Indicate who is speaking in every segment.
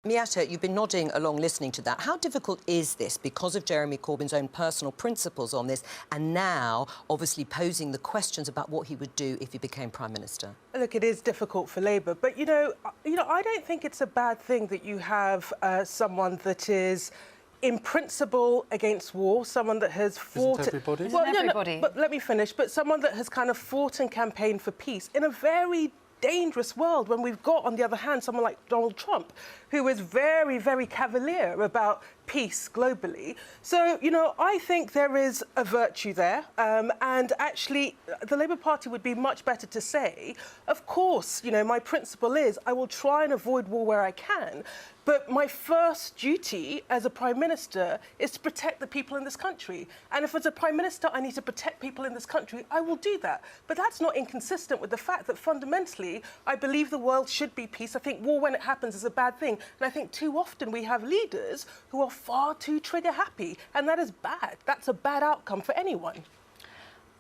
Speaker 1: Miatta, you've been nodding along listening to that. How difficult is this because of Jeremy Corbyn's own personal principles on this and now obviously posing the questions about what he would do if he became Prime Minister?
Speaker 2: Look, it is difficult for Labour, but, you know, I don't think it's a bad thing that you have someone that is in principle against war, someone that has fought...
Speaker 3: Isn't everybody?
Speaker 2: Well,
Speaker 4: Isn't everybody?
Speaker 2: No, but let me finish. But someone that has kind of fought and campaigned for peace in a very dangerous world when we've got, on the other hand, someone like Donald Trump, who is very, very cavalier about peace globally. So, you know, I think there is a virtue there. And actually, the Labour Party would be much better to say, of course, you know, my principle is I will try and avoid war where I can. But my first duty as a Prime Minister is to protect the people in this country. And if as a Prime Minister I need to protect people in this country, I will do that. But that's not inconsistent with the fact that fundamentally I believe the world should be peace. I think war when it happens is a bad thing. And I think too often we have leaders who are far too trigger happy. And that is bad. That's a bad outcome for anyone.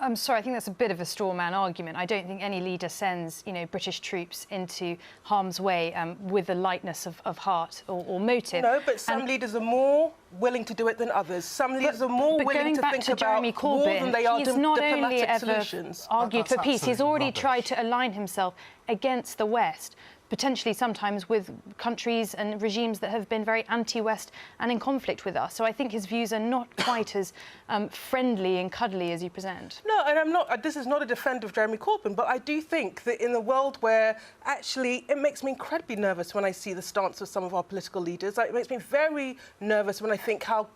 Speaker 4: I'm sorry, I think that's a bit of a straw man argument. I don't think any leader sends, you know, British troops into harm's way with a lightness of heart or motive.
Speaker 2: No, but some leaders are more willing to do it than others. Some leaders are more willing to think about war than they are
Speaker 4: he's not
Speaker 2: diplomatic
Speaker 4: only ever
Speaker 2: solutions.
Speaker 4: argued for peace, he's already
Speaker 3: rubbish.
Speaker 4: tried to align himself against the West, potentially sometimes with countries and regimes that have been very anti-West and in conflict with us. So I think his views are not quite as friendly and cuddly as you present.
Speaker 2: No, and I'm not. This is not a defender of Jeremy Corbyn, but I do think that in a world where actually it makes me incredibly nervous when I see the stance of some of our political leaders. It makes me very nervous when I think how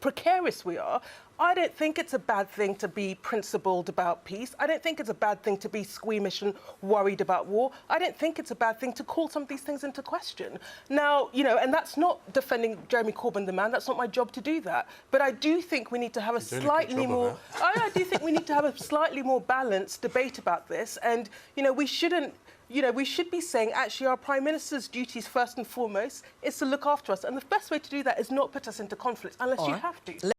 Speaker 2: precarious we are. I don't think it's a bad thing to be principled about peace. I don't think it's a bad thing to be squeamish and worried about war. I don't think it's a bad thing to call some of these things into question. Now, you know, and that's not defending Jeremy Corbyn, the man. That's not my job to do that. But I do think we need to have a slightly more... I do think we need to have a slightly more balanced debate about this. And, you know, we shouldn't... You know, we should be saying, actually, our Prime Minister's duties, first and foremost, is to look after us. And the best way to do that is not put us into conflict, unless you have to.